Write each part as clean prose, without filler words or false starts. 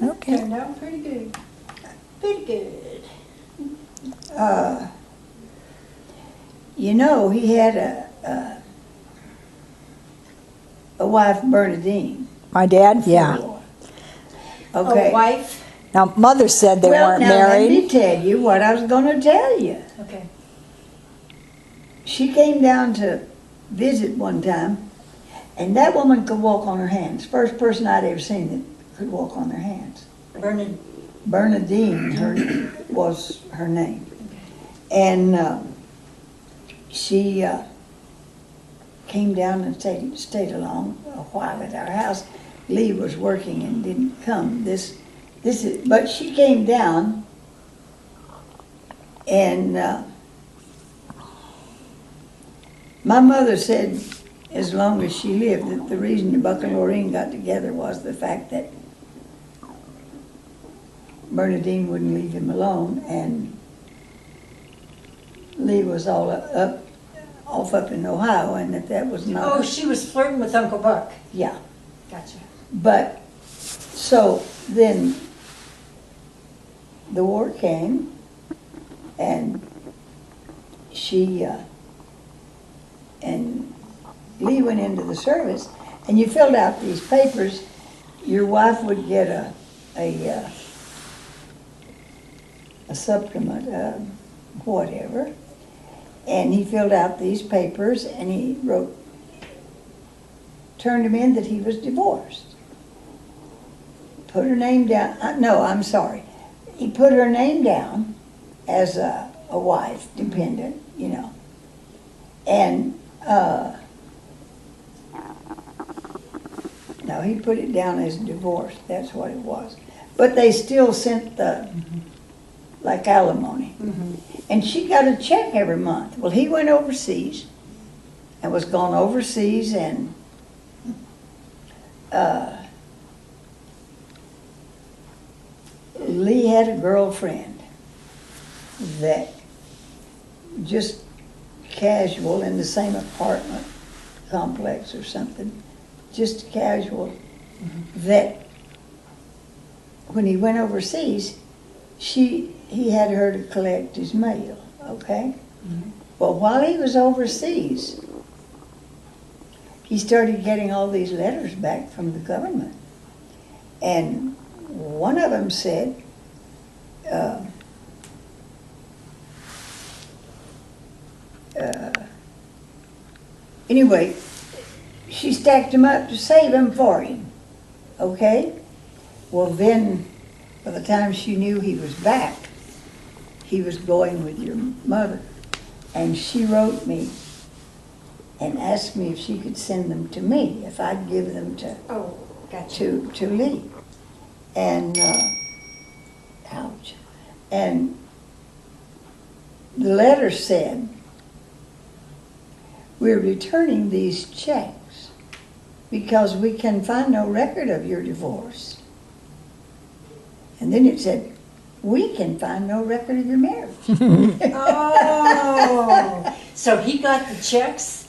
Okay. Turned out pretty good. Pretty good. You know, he had a wife, Bernadine. My dad? Yeah. Okay. Oh, wife? Now, Mother said they weren't now, let me married. tell you what I was going to tell you. Okay. She came down to visit one time, and that woman could walk on her hands. First person I'd ever seen that could walk on their hands. Bernadine was her name. And she came down and stayed along a while at our house. Lee was working and didn't come. But she came down, and my mother said, as long as she lived, that the reason the Buck and Lorraine got together was the fact that Bernadine wouldn't leave him alone, and Lee was off up in Ohio, and that was not. Oh, she was flirting with Uncle Buck. Yeah. Gotcha. But, so then the war came, and and Lee went into the service, and you filled out these papers. Your wife would get a supplement, whatever, and he filled out these papers, and he turned him in that he was divorced. Put her name down, no, I'm sorry. He put her name down as a wife, dependent, you know. And, no, he put it down as divorce, that's what it was. But they still sent like alimony. Mm-hmm. And she got a check every month. Well, he went overseas and was gone overseas, and Lee had a girlfriend that just casual in the same apartment complex or something, just casual, that when he went overseas, he had her to collect his mail, okay? Mm-hmm. Well, while he was overseas, he started getting all these letters back from the government. And one of them said, anyway, she stacked them up to save them for him, okay? Well, then, by the time she knew he was back, he was going with your mother. And she wrote me and asked me if she could send them to me, if I'd give them to Oh, gotcha. to Lee. And, ouch. And the letter said, we're returning these checks because we can find no record of your divorce. And then it said, we can find no record of your marriage. Oh, so he got the checks?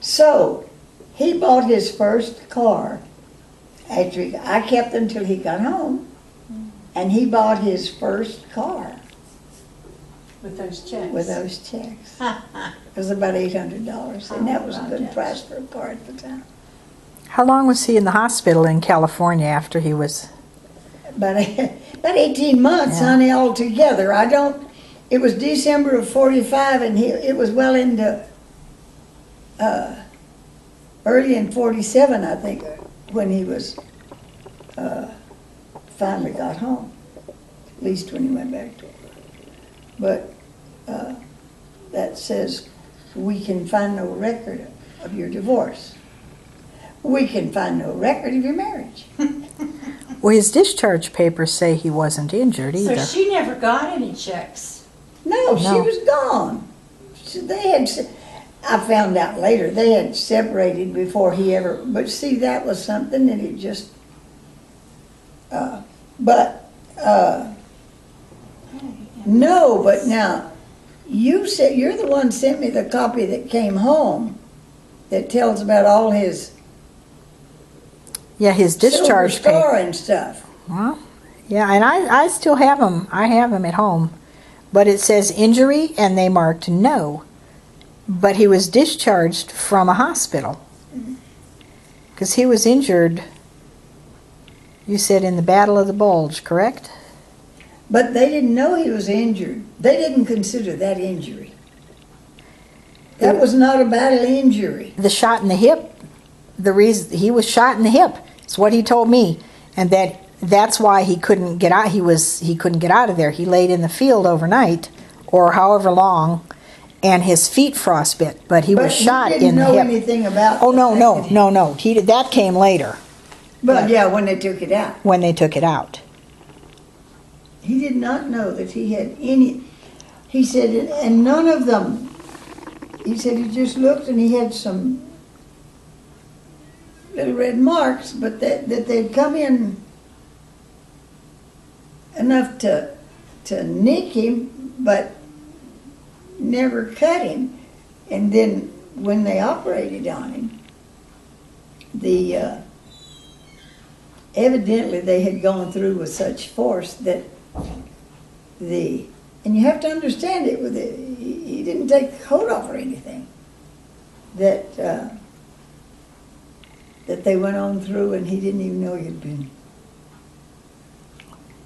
So he bought his first car. Actually, I kept them till he got home, and he bought his first car With those checks? with those checks. It was about $800, and that was a good price for a car at the time. How long was he in the hospital in California after he was? About 18 months, Yeah. honey, altogether. It was December of 45, and it was well into early in 47, I think, when he was finally got home, at least when he went back to work. But that says, we can find no record of your divorce. We can find no record of your marriage. Well, his discharge papers say he wasn't injured So either. she never got any checks? No, she No. was gone. I found out later, they had separated before he ever, but see, that was something that it just, no, but now, you said, you're the one sent me the copy that came home that tells about all his Yeah, his Silver discharge Star paper. and stuff. Well, yeah, and I still have them. I have them at home. But it says injury, and they marked no. But he was discharged from a hospital. Because he was injured, you said, in the Battle of the Bulge, correct? But they didn't know he was injured. They didn't consider that injury. That was not a battle injury. The shot in the hip, the reason he was shot in the hip, it's what he told me. And that's why he couldn't get out. He couldn't get out of there. He laid in the field overnight, or however long, and his feet frostbit. But he was shot in the hip. But he didn't know anything about. Oh no! That came later. But yeah, when they took it out, When they took it out. he did not know that he had any. He said, and none of them. He said he just looked and he had some little red marks, but that they'd come in enough to nick him, but never cut him. And then when they operated on him, evidently they had gone through with such force that and you have to understand it with he didn't take the coat off or anything. That they went on through and he didn't even know he had been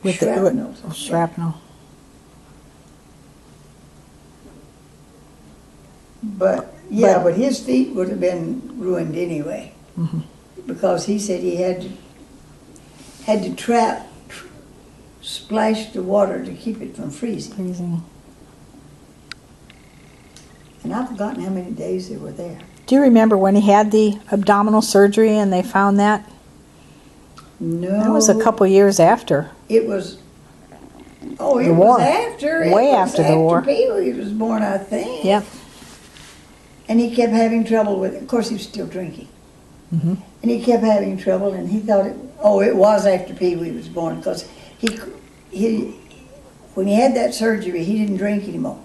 With shrapnel. the shrapnel. But his feet would have been ruined anyway, because he said he had to splash the water to keep it from freezing. And I've forgotten how many days they were there. Do you remember when he had the abdominal surgery and they found that? No. That was a couple years after. It was. Oh, it The was war. after. Way it was after the war. Pee Wee was born, I think. Yep. And he kept having trouble with it. Of course, he was still drinking. Mm-hmm. And he kept having trouble, and he thought it was after Pee Wee was born, because when he had that surgery, he didn't drink anymore.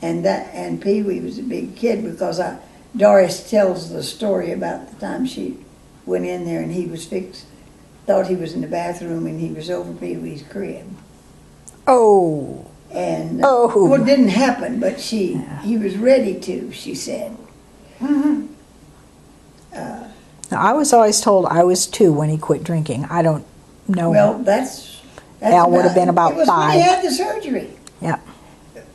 And Pee Wee was a big kid, because Doris tells the story about the time she went in there and he was thought he was in the bathroom and he was over Pee Wee's crib. Oh. And Oh. well, it didn't happen, but he was ready to, she said. Mm-hmm. Now, I was always told I was 2 when he quit drinking. I don't know. Well, that's Al would have been about it was 5. when he had the surgery. Yep.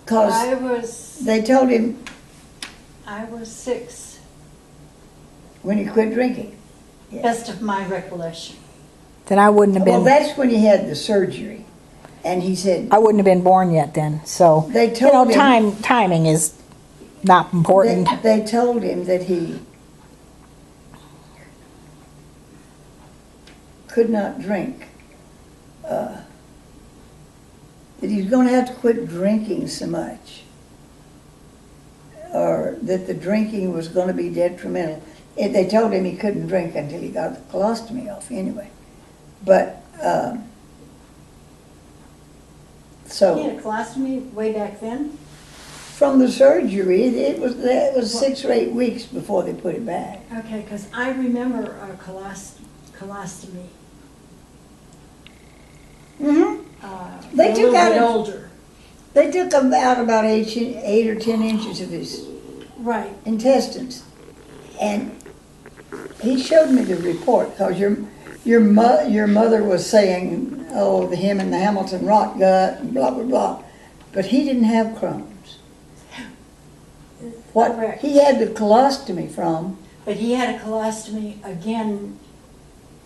Because they told him I was 6, when he quit drinking. Yeah. best of my recollection. Then I wouldn't have Well, been. that's when he had the surgery. And he said, I wouldn't have been born yet then. So They told him- timing is not important. they told him that he could not drink. That he was going to have to quit drinking so much, or that the drinking was going to be detrimental. They told him he couldn't drink until he got the colostomy off anyway. But, He so, had a colostomy way back then. from the surgery, it was 6 or 8 weeks before they put it back. Okay, because I remember a colostomy. Mm-hmm. A They took little out bit a- older. They took about 8 or 10 inches of his Right. intestines, and he showed me the report, because your mother was saying, oh, him and the Hamilton rot gut and blah blah blah, but he didn't have Crohn's. What Correct. he had the colostomy from. But he had a colostomy again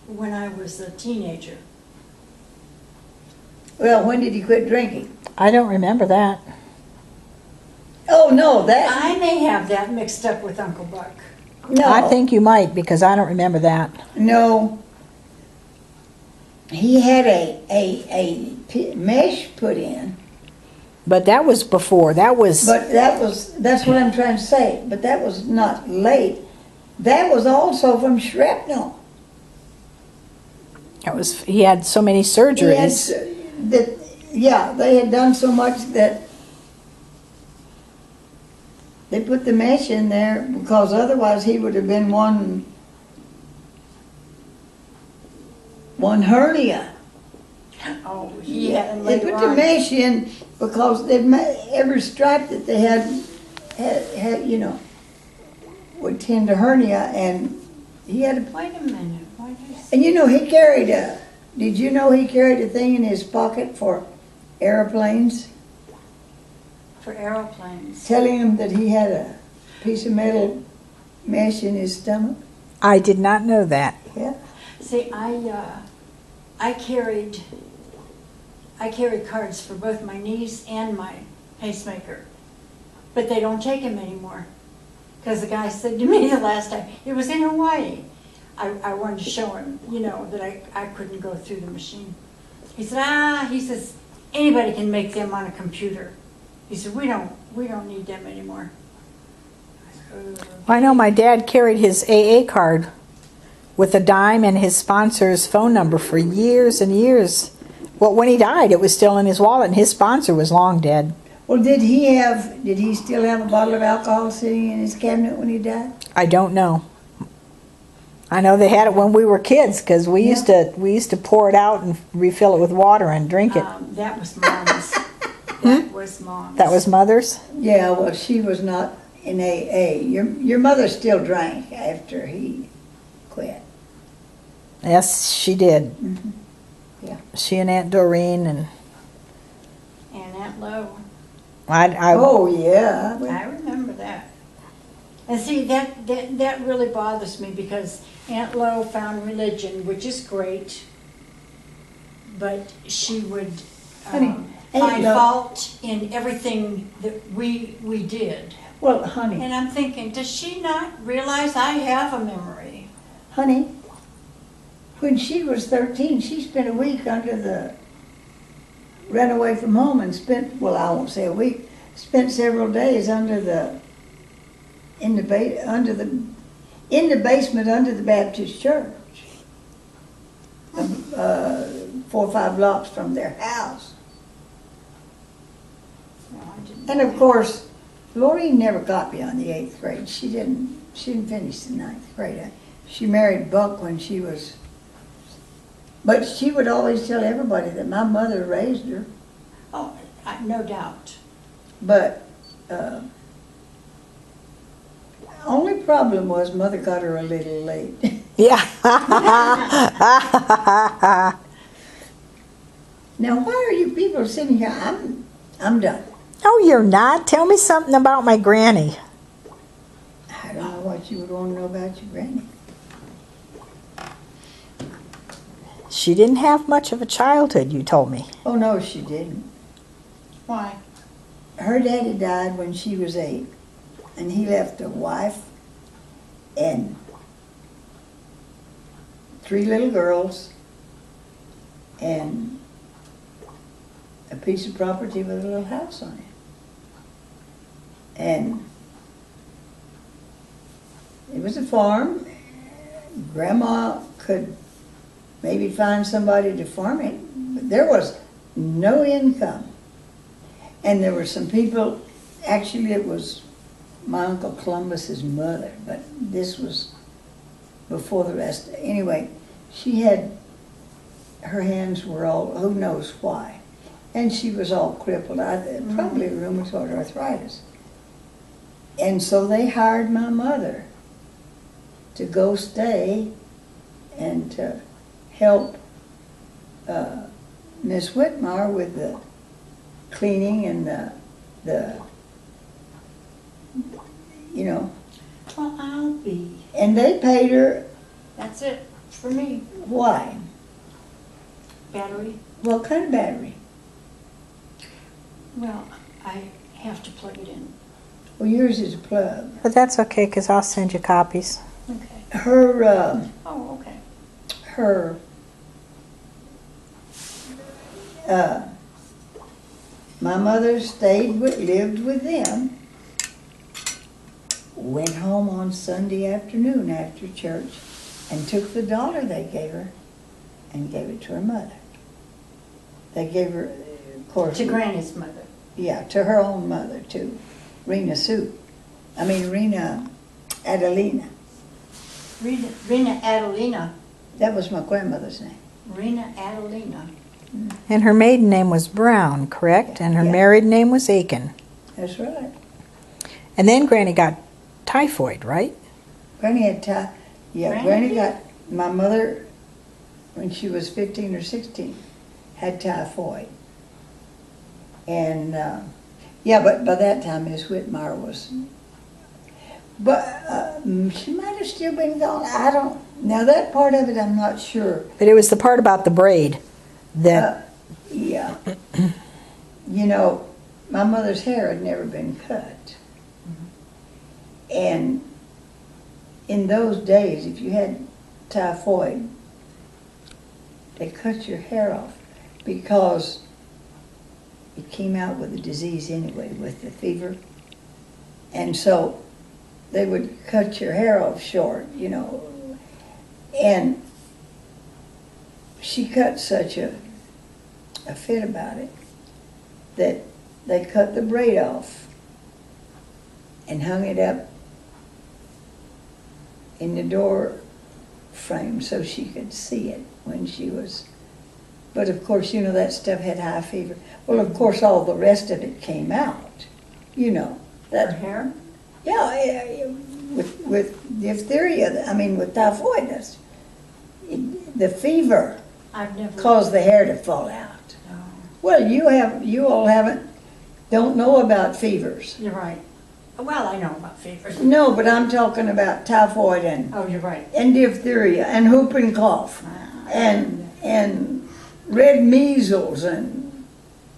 when I was a teenager. Well, when did he quit drinking? I don't remember that. Oh no, that I may have that mixed up with Uncle Buck. no. I think you might, because I don't remember that. No. He had a mesh put in. But that was before. That was. But that's what I'm trying to say. But that was not late. That was also from shrapnel. He had so many surgeries. They had done so much that they put the mesh in there, because otherwise he would have been one hernia. Oh, he had them They later put the on. mesh in because every stripe that they had, you know, would tend to hernia, and he had a, Wait a minute, why does, and did you know he carried a thing in his pocket for airplanes, for aeroplanes? telling him that he had a piece of metal mesh in his stomach? I did not know that. Yeah. See, I carried cards for both my niece and my pacemaker, but they don't take them anymore. Because the guy said to me the last time, it was in Hawaii, I wanted to show him, you know, that I couldn't go through the machine. He said, he says, anybody can make them on a computer. He said, we don't need them anymore. I said, "Oh." I know my dad carried his AA card with a dime and his sponsor's phone number for years and years. Well, when he died, it was still in his wallet, and his sponsor was long dead. Well, did he still have a bottle of alcohol sitting in his cabinet when he died? I don't know. I know they had it when we were kids because we used to pour it out and refill it with water and drink it. That was Mom's. That was Mom's. That was Mother's. Yeah, well, she was not in AA. Your mother still drank after he quit. Yes, she did. Mhm. Yeah. She and Aunt Doreen and And Aunt Lo. I. Oh, yeah. I remember that. And see, that really bothers me because Aunt Lo found religion, which is great, but she would Honey, Aunt find Lo- fault in everything that we did. Well, honey, And I'm thinking, does she not realize I have a memory? honey, when she was 13, she spent a week ran away from home and spent, well, I won't say a week, spent several days in the basement under the Baptist church, 4 or 5 blocks from their house. No, I didn't. And of course, Lori never got beyond the 8th grade. She didn't finish the 9th grade. She married Buck when she was, but she would always tell everybody that my mother raised her. Oh, no doubt. But only problem was mother got her a little late. Yeah. Now, why are you people sitting here? I'm done. Oh, you're not? Tell me something about my granny. I don't know what you would want to know about your granny. She didn't have much of a childhood, you told me. Oh no, she didn't. Why? Her daddy died when she was 8, and he left a wife and 3 little girls and a piece of property with a little house on it. And it was a farm. Grandma could maybe find somebody to farm it, but there was no income. And there were some people, actually it was my Uncle Columbus's mother, but this was before the rest. Anyway, her hands were all, who knows why. And she was all crippled, probably rheumatoid arthritis. And so they hired my mother to go stay and to help Miss Whitmire with the cleaning and the you know. Well, I'll be. And they paid her, That's it for me. why? Battery. What kind of battery? Well, I have to plug it in. Well, yours is a plug. But that's okay, because I'll send you copies. Okay. Her, Oh, okay. her, my mother lived with them, went home on Sunday afternoon after church, and took the $1 they gave her and gave it to her mother. They gave her, of course. To Granny's mother. Yeah, to her own mother, too. Rena Adelina. Rena Adelina. That was my grandmother's name. Rena Adelina. And her maiden name was Brown, correct? And her Yeah. married name was Aiken. That's right. And then Granny got typhoid, right? Granny had Granny Granny did? got, my mother, when she was 15 or 16, had typhoid. And, yeah, but by that time, Miss Whitmire was, but she might have still been gone. I don't, now that part of it, I'm not sure. But it was the part about the braid that, Yeah. You know, my mother's hair had never been cut. And in those days, if you had typhoid, they cut your hair off because it came out with the disease anyway, with the fever. And so they would cut your hair off short, you know. And she cut such a fit about it that they cut the braid off and hung it up in the door frame so she could see it when she was, but of course, you know, that stuff had high fever. Well, of course, all the rest of it came out, you know. Her hair? Yeah, with diphtheria, I mean, with typhoid, the fever I've never. caused the hair to fall out. No. Well, you all don't know about fevers. You're right. Well, I know about fevers. No, but I'm talking about typhoid Oh, you're right. and diphtheria and whooping cough and red measles and,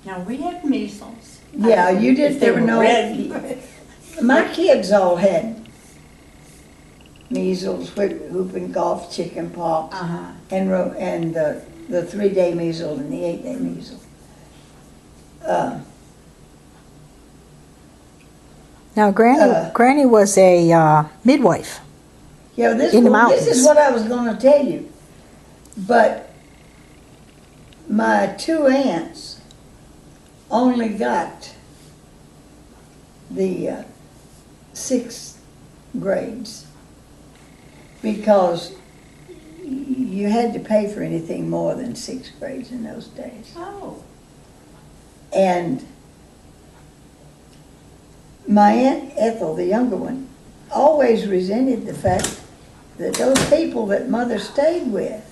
Now, we had measles. yeah, you If didn't they ever were know. red. My kids all had measles, whooping cough, chicken pox, Uh-huh. and the 3-day measles and the 8-day measles. now Granny was a midwife. Yeah, In the this is mountains. what I was going to tell you. But my 2 aunts only got the 6th grades because you had to pay for anything more than 6 grades in those days. Oh, And my Aunt Ethel, the younger one, always resented the fact that those people that Mother stayed with,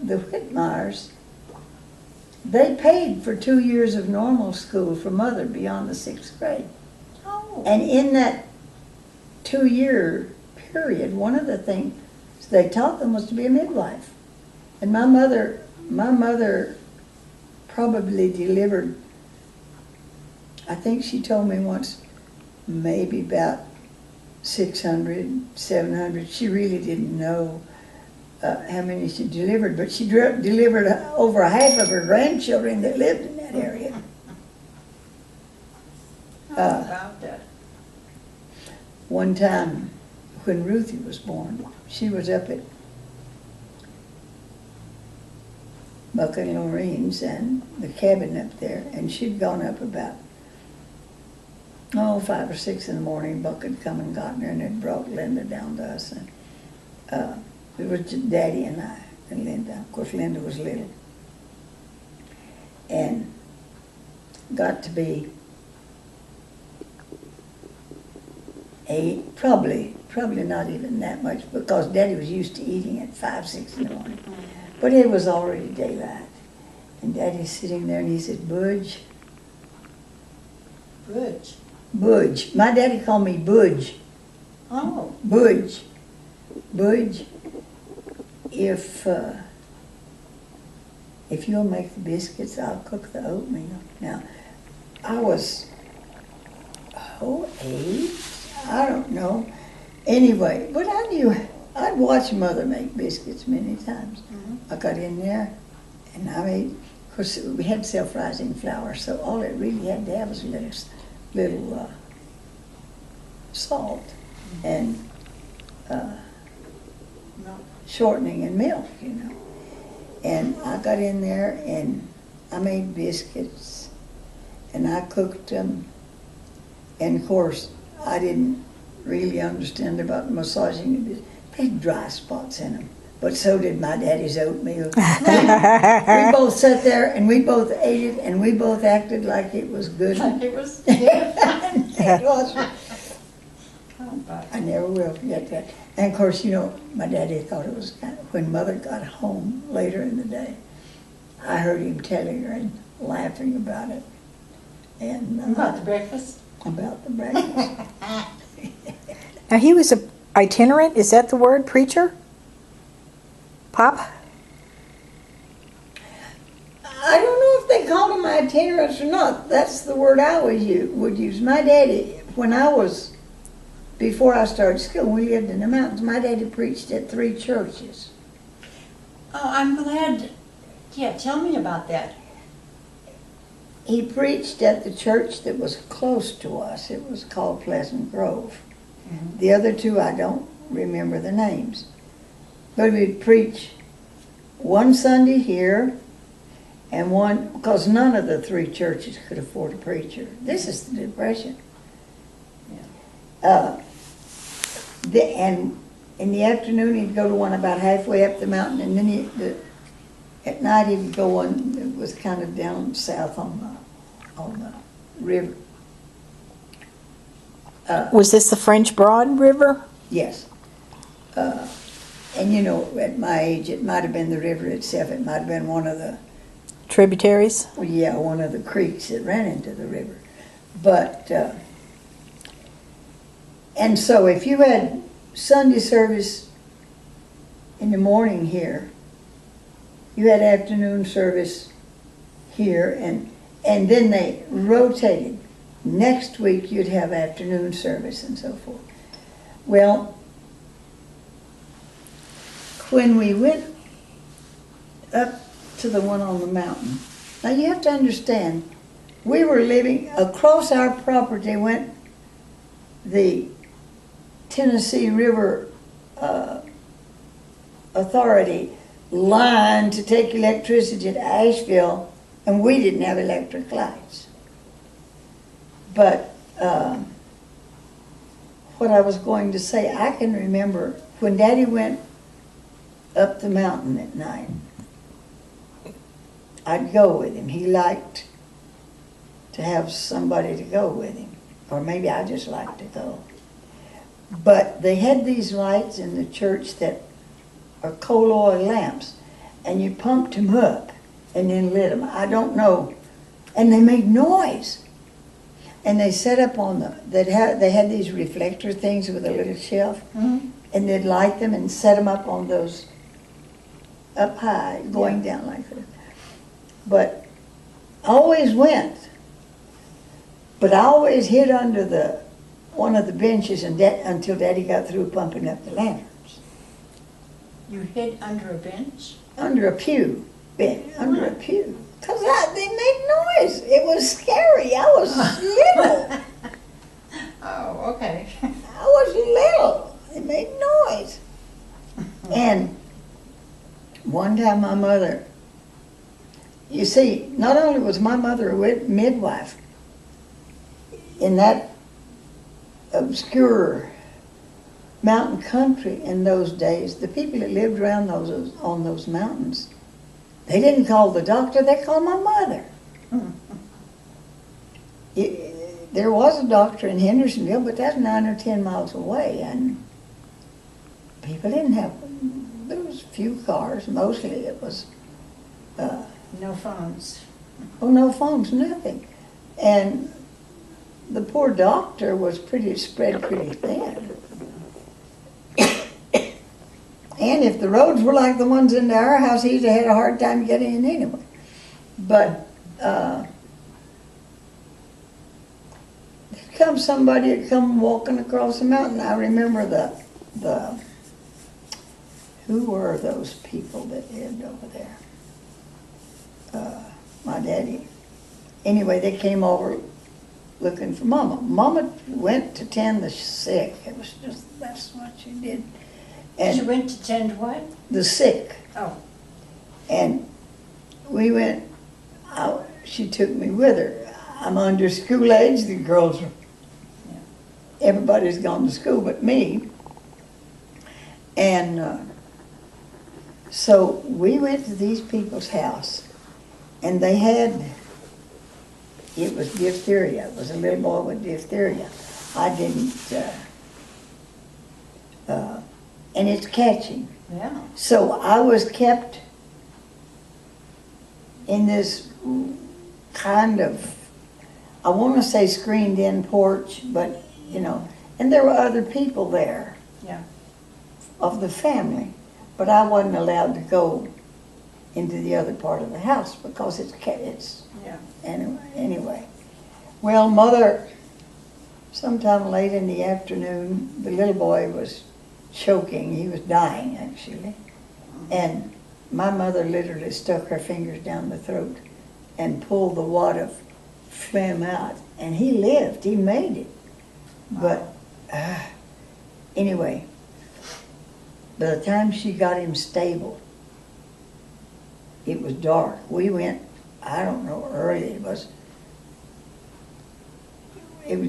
the Whitmires, they paid for 2 years of normal school for Mother beyond the 6th grade. oh. And in that 2-year period, one of the things they taught them was to be a midwife. And my mother probably delivered, I think she told me once, maybe about 600, 700. She really didn't know how many she delivered, but she delivered over half of her grandchildren that lived in that area. How about that? One time, when Ruthie was born, she was up at Buck and Lorene's and the cabin up there, and she'd gone up about 5 or 6 in the morning. Buck had come and gotten her and had brought Linda down to us, and it was just Daddy and I and Linda. Of course, Linda was little, and got to be 8, probably not even that much, because Daddy was used to eating at 5, 6 in the morning. But it was already daylight. And Daddy's sitting there and he said, Budge. Butch. Budge. My daddy called me Budge. Oh, Budge. Budge, if you'll make the biscuits, I'll cook the oatmeal. Now, I was 8, I don't know. Anyway, but I knew, I'd watch Mother make biscuits many times. I got in there and I made, of course, we had self-rising flour, so all it really had to have was a little salt and no. shortening and milk, you know. And I got in there and I made biscuits and I cooked them. And of course, I didn't really understand about massaging the biscuits. They had dry spots in them. but so did my daddy's oatmeal. We both sat there and we both ate it and we both acted like it was good. It was good. It was. Oh, but I never will forget that. And of course, you know, my daddy thought it was kind of, when Mother got home later in the day, I heard him telling her and laughing about it. And about the breakfast? about the breakfast. Now, he was a itinerant, is that the word, preacher? Pop? I don't know if they called him itinerant or not. That's the word I would use. My daddy, before I started school, we lived in the mountains. My daddy preached at 3 churches. Oh, I'm glad. Yeah, tell me about that. He preached at the church that was close to us. It was called Pleasant Grove. The other 2, I don't remember the names. But we'd preach one Sunday here and one, because none of the 3 churches could afford a preacher. This is the Depression. And in the afternoon, he'd go to one about halfway up the mountain, and then at night he'd go one that was kind of down south on the river. Was this the French Broad River? Yes. And you know, at my age, it might have been the river itself. It might have been one of the, Tributaries? well, yeah, one of the creeks that ran into the river. But, and so if you had Sunday service in the morning here, you had afternoon service here, and then they rotated. Next week you'd have afternoon service and so forth. Well, when we went up to the one on the mountain, now you have to understand, we were living across our property went the Tennessee River Authority line to take electricity to Asheville, and we didn't have electric lights. But what I was going to say, I can remember when Daddy went up the mountain at night, I'd go with him. He liked to have somebody to go with him, or maybe I just liked to go. But they had these lights in the church that are coal oil lamps, and you pumped them up and then lit them. I don't know. And they made noise. And they set up on they had these reflector things with a little shelf, and they'd light them and set them up on those up high, going down like that. But I always went. But I always hid under one of the benches until Daddy got through pumping up the lanterns. You hid under a bench? Under a pew. Under a pew. Because they made noise. It was scary. I was little. Oh, okay. I was little. It made noise. And one time my mother, you see, not only was my mother a midwife, in that obscure mountain country in those days, the people that lived around on those mountains, they didn't call the doctor, they called my mother. There was a doctor in Hendersonville, but that's 9 or 10 miles away, and people didn't have, there was few cars, mostly it was, No phones. oh, no phones, nothing. And the poor doctor was spread pretty thin. And if the roads were like the ones into our house, he'd have had a hard time getting in anyway. But somebody had come walking across the mountain. I remember who were those people that lived over there? My daddy. Anyway, they came over looking for Mama. Mama went to tend the sick. It was just, that's what she did. She went to tend what? The sick. Oh. And we went out. She took me with her. I'm under school age. The girls are, everybody's gone to school but me. And So we went to these people's house, and they had, it was diphtheria. It was a little boy with diphtheria. I didn't, and it's catching. Yeah. So I was kept in this kind of, I want to say screened-in porch, but, you know, and there were other people there. Yeah. Of the family, but I wasn't allowed to go into the other part of the house because it's Yeah. anyway. Well, Mother, sometime late in the afternoon, the little boy was choking. He was dying, actually. And my mother literally stuck her fingers down the throat and pulled the wad of phlegm out. And he lived. He made it. But anyway, by the time she got him stable, it was dark. We went, I don't know, early. It was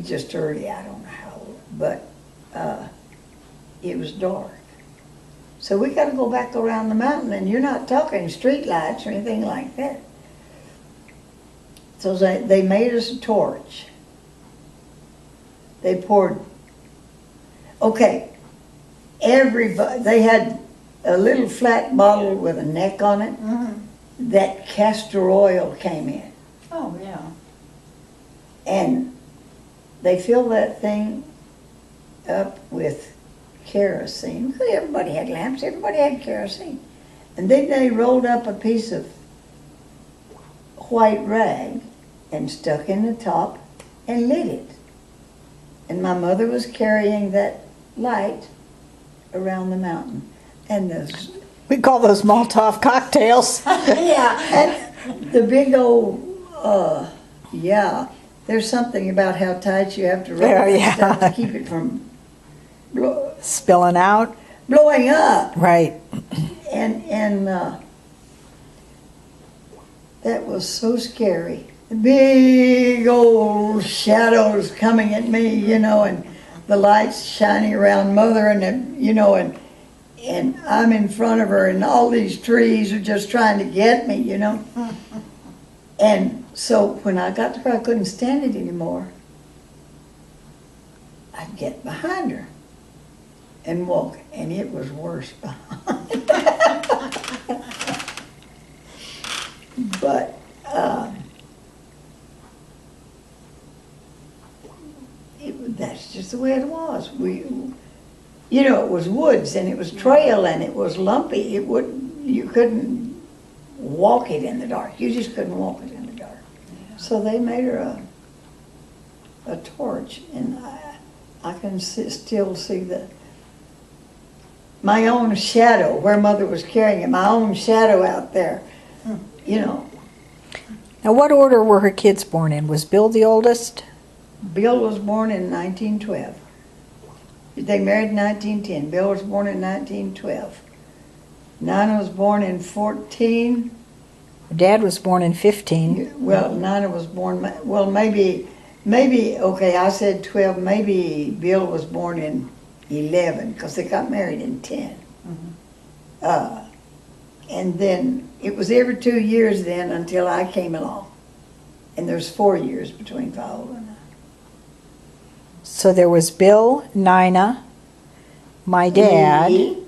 just early, I don't know how old, but it was dark. So we got to go back around the mountain, and you're not talking street lights or anything like that. So they made us a torch. They poured, okay, everybody, they had a little flat bottle with a neck on it. Mm-hmm. That castor oil came in. Oh, yeah. And they filled that thing up with kerosene. Everybody had lamps, everybody had kerosene. And then they rolled up a piece of white rag and stuck in the top and lit it. And my mother was carrying that light around the mountain. And the We call those Molotov cocktails. yeah, and the big old, yeah, there's something about how tight you have to roll that stuff to keep it from Spilling out. blowing up. Right. And that was so scary. The big old shadows coming at me, you know, and the lights shining around Mother, and you know, and I'm in front of her, and all these trees are just trying to get me, you know. And so when I got to where I couldn't stand it anymore, I'd get behind her and walk, and it was worse behind. But that's just the way it was. You know, it was woods, and it was trail, and it was lumpy. You couldn't walk it in the dark. You just couldn't walk it in the dark. So they made her a torch, and I can still see my own shadow where Mother was carrying it. My own shadow out there, you know. Now, what order were her kids born in? Was Bill the oldest? Bill was born in 1912. They married in 1910. Bill was born in 1912. Nana was born in 14. Dad was born in 15. Well, Nana was born, well, maybe, okay, I said 12. Maybe Bill was born in 11, because they got married in 10. Mm-hmm. And then it was every 2 years then until I came along. And there's 4 years between Viola and I. So there was Bill, Nina, my dad. Me,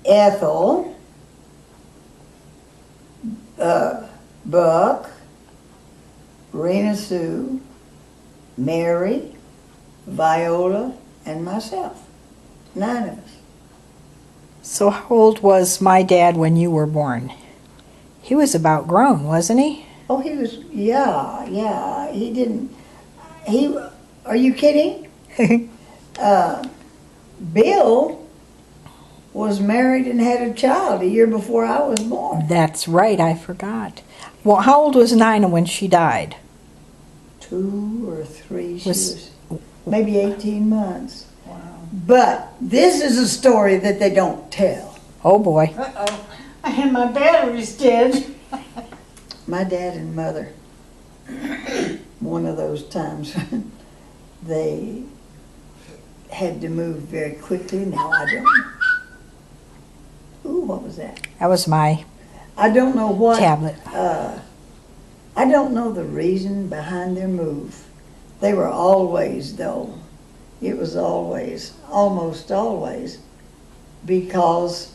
Ethel, Buck, Rena Sue, Mary, Viola, and myself. 9 of us. So how old was my dad when you were born? He was about grown, wasn't he? Oh, he was, yeah, he didn't, are you kidding? Bill was married and had a child a year before I was born. That's right, I forgot. Well, how old was Nina when she died? 2 or 3, she Was- was maybe 18 months. Wow. But this is a story that they don't tell. Oh boy. Uh-oh. And my battery's dead. My dad and mother, one of those times, they had to move very quickly. Now I don't. Ooh, what was that? That was my I don't know what. tablet. I don't know the reason behind their move. They were always, though, it was always, almost always, because,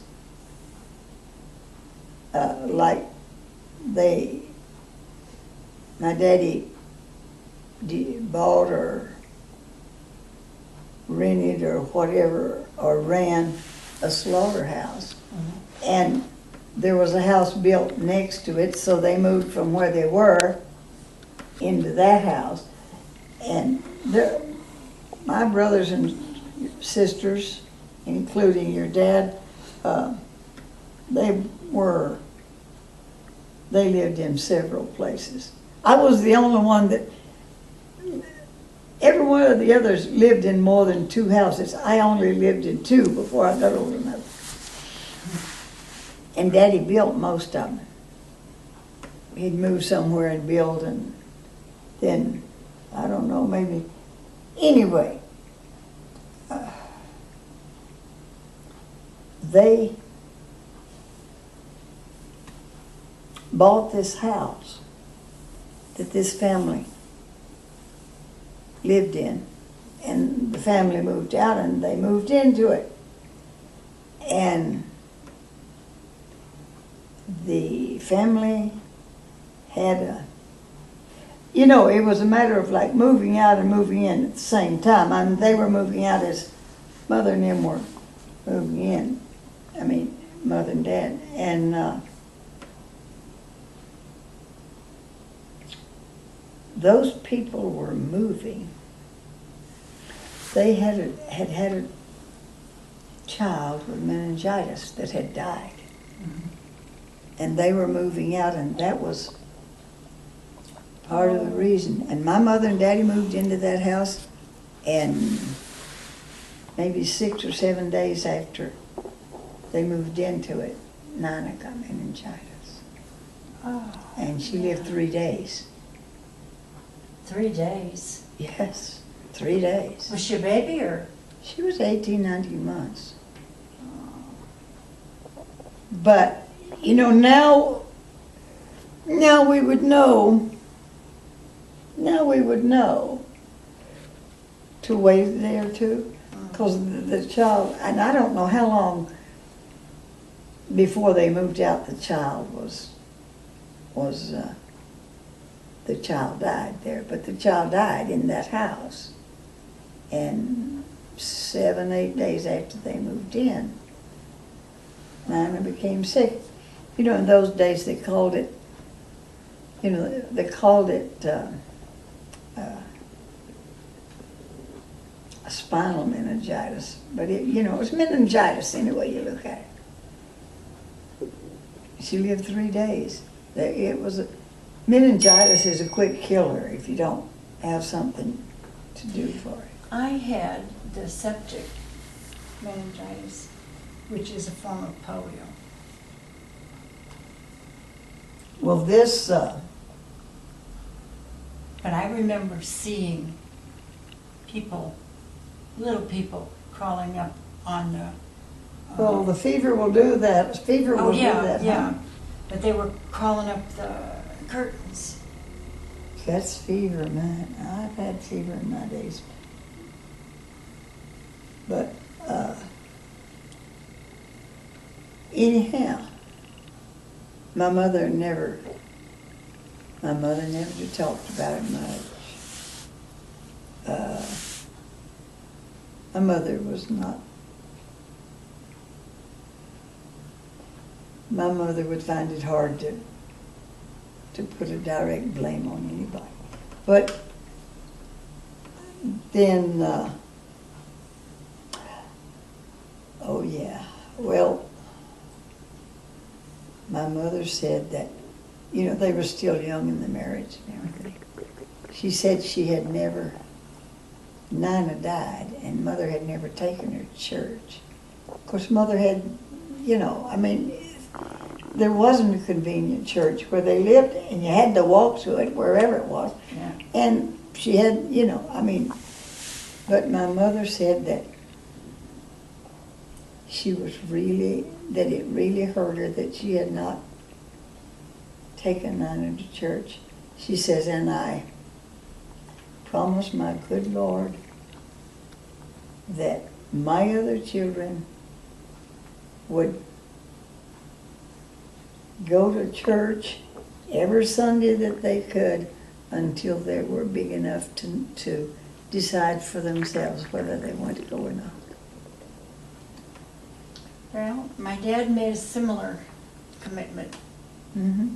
like, my daddy bought or rented or whatever, or ran a slaughterhouse. And there was a house built next to it, so they moved from where they were into that house. And my brothers and sisters, including your dad, they lived in several places. I was the only one that, every one of the others lived in more than 2 houses. I only lived in 2 before I got old enough. And Daddy built most of them. He'd move somewhere and build, and then, I don't know, maybe. Anyway, they bought this house that this family lived in, and the family moved out and they moved into it. And the family had it was a matter of like moving out and moving in at the same time. I mean, they were moving out as Mother and them were moving in. I mean, Mother and Dad. And those people were moving. They had had a child with meningitis that had died. Mm-hmm. And they were moving out, and that was part of the reason. And my mother and daddy moved into that house, and maybe 6 or 7 days after they moved into it, Nina got meningitis. Oh, And she lived 3 days. 3 days. Yes, 3 days. Was she a baby or? She was 18, 19 months. But, now we would know. Now we would know to wait a day or two, because the child, and I don't know how long before they moved out the child the child died there, but the child died in that house. And 7, 8 days after they moved in, Nina became sick. In those days they called it, a spinal meningitis, but it was meningitis any way you look at it. She lived 3 days. Meningitis is a quick killer if you don't have something to do for it. I had the septic meningitis, which is a form of polio. Well, this, But I remember seeing little people crawling up on the. well, the fever will do that. Fever will do that. Yeah. But they were crawling up the curtains. That's fever, man. I've had fever in my days. But anyhow, my mother never talked about it much. My mother was not. My mother would find it hard to put a direct blame on anybody. But then, oh yeah, well, my mother said that, they were still young in the marriage and everything. She said she had never, Nina died, and Mother had never taken her to church. Of course, Mother had, there wasn't a convenient church where they lived, and you had to walk to it wherever it was. Yeah. And she had, but my mother said that she was really that it really hurt her that she had not taken Nina to church. She says, and I promised my good Lord that my other children would go to church every Sunday that they could until they were big enough to decide for themselves whether they wanted to go or not. Well, my dad made a similar commitment. Mm-hmm.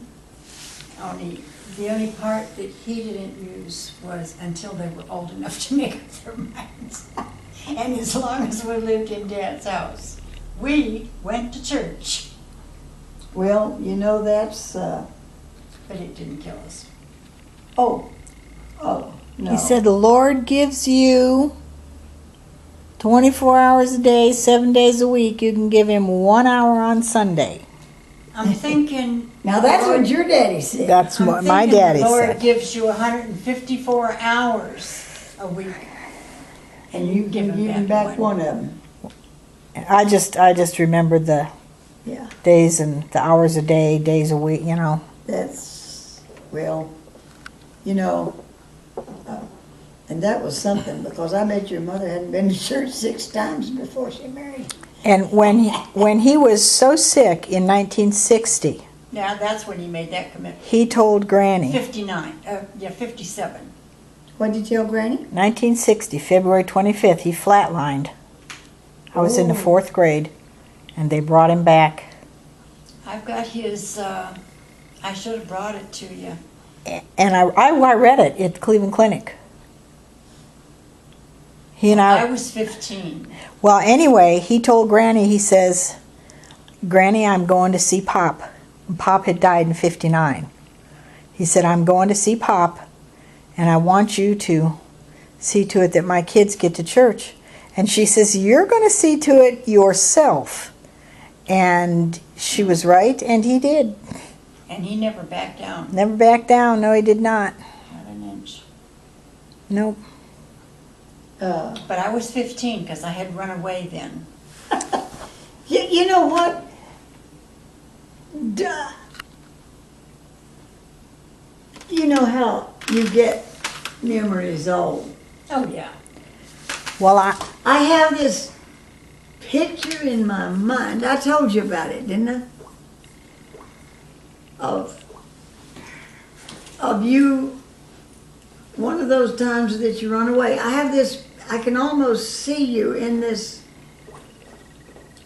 Only, the only part that he didn't use was until they were old enough to make up their minds. And as long as we lived in Dad's house, we went to church, Well, you know, that's, but it didn't kill us. oh, no. He said the Lord gives you 24 hours a day, 7 days a week. You can give him 1 hour on Sunday. I'm thinking. Now that's what your daddy said. That's I'm what my thinking daddy the Lord said. gives you 154 hours a week. And you give give him him back back one. one of them. I just remembered the Yeah, days and the hours a day, days a week, you know. that's, well, you know, and that was something, because I bet your mother hadn't been to church 6 times before she married. And when he was so sick in 1960, Now, that's when he made that commitment. he told Granny, 57. What did you tell Granny? 1960, February 25th, he flatlined. I was in the Oh. 4th grade, and they brought him back. I've got his, I should have brought it to you. And I read it at Cleveland Clinic. He and I was 15. Well, anyway, he told Granny, he says, Granny, I'm going to see Pop. Pop had died in 59. He said, I'm going to see Pop, and I want you to see to it that my kids get to church. And she says, you're going to see to it yourself. And she was right, and he did. And he never backed down, Never backed down. No, he did not. not an inch. Nope. But I was 15 because I had run away then. You know what? Duh. You know how you get memories old. Oh, yeah. Well, I have this picture in my mind. I told you about it, didn't I? Of you, one of those times that you run away. I have this, I can almost see you in this,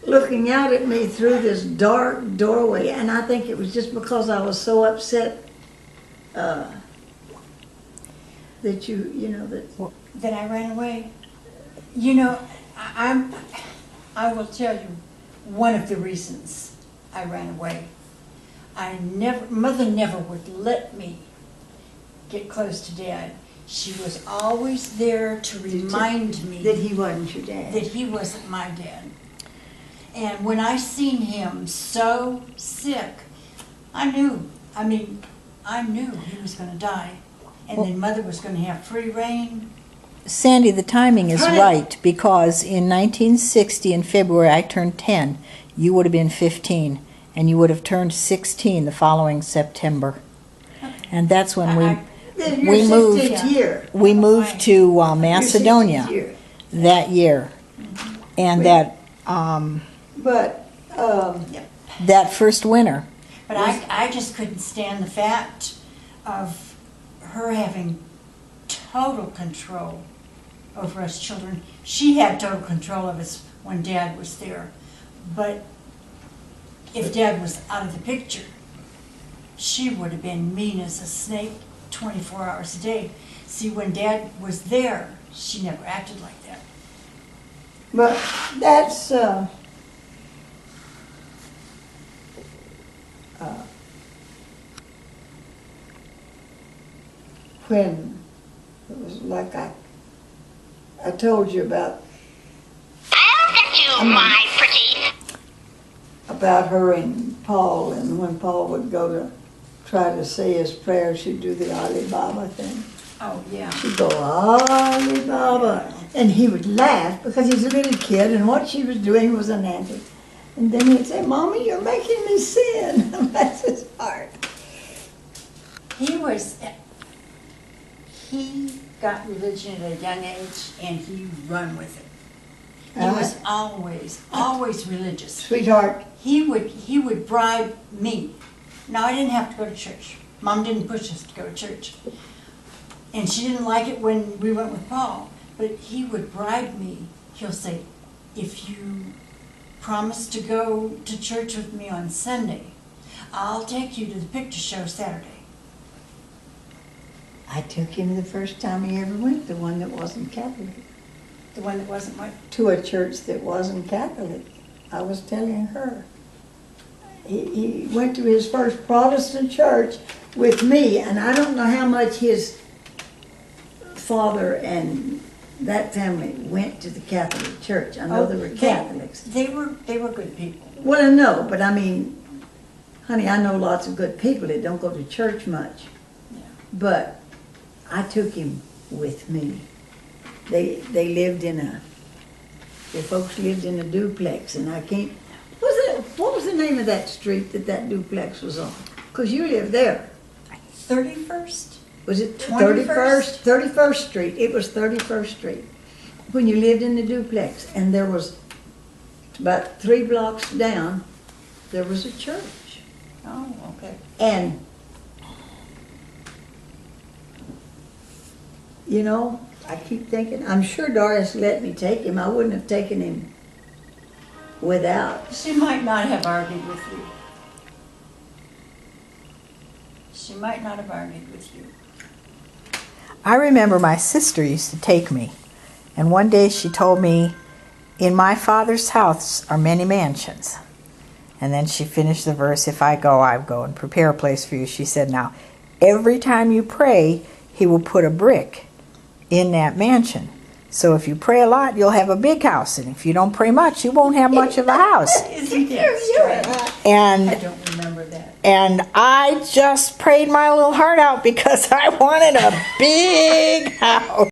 looking out at me through this dark doorway, and I think it was just because I was so upset that That I ran away. You know, I will tell you one of the reasons I ran away. Mother never would let me get close to Dad. She was always there to remind me that he wasn't your dad. that he wasn't my dad. And when I seen him so sick, I knew he was going to die. And then Mother was going to have free reign. Sandy, the timing is Honey. right, because in 1960, in February, I turned 10. You would have been 15, and you would have turned 16 the following September. And that's when Your we moved. 60th year. we moved to Your 60th Macedonia year. that year. And that But, that first winter. But I just couldn't stand the fact of her having total control over us children. She had total control of us when Dad was there. But if Dad was out of the picture, she would have been mean as a snake 24 hours a day. See, when Dad was there, she never acted like that. but that's, when it was like I told you about I'll get you, my pretty. about her and Paul, and when Paul would go to try to say his prayer, she'd do the Ali Baba thing. Oh, yeah. She'd go, Ali Baba, and he would laugh because he's a little kid, and what she was doing was an antic. And then he'd say, Mommy, you're making me sin. That's his heart. He got religion at a young age and he run with it. He Uh-huh. was always religious. Sweetheart, He would bribe me. Now, I didn't have to go to church. Mom didn't push us to go to church. And she didn't like it when we went with Paul. But he would bribe me. He'll say, if you promise to go to church with me on Sunday, I'll take you to the picture show Saturday. I took him the first time he ever went, the one that wasn't Catholic, The one that wasn't my... to a church that wasn't Catholic. I was telling her. He went to his first Protestant church with me, and I don't know how much his father and that family went to the Catholic Church. I know they were Catholics. They were good people. Well, I know, but I mean, honey, I know lots of good people that don't go to church much. Yeah. But I took him with me. They lived in the folks lived in a duplex, and I can't, what was the name of that street that duplex was on? Because you lived there. 31st? Was it 21st? 31st Street. It was 31st Street. When you lived in the duplex, and there was, about 3 blocks down, there was a church. Oh, okay. And, you know, I keep thinking, I'm sure Doris let me take him. I wouldn't have taken him without. She might not have argued with you. She might not have argued with you. I remember my sister used to take me, and one day she told me, in my Father's house are many mansions. And then she finished the verse, if I go and prepare a place for you. She said, now, every time you pray, he will put a brick in that mansion. So if you pray a lot, you'll have a big house. And if you don't pray much, you won't have much of a house. Isn't that strange? And I don't remember that. And I just prayed my little heart out because I wanted a big house.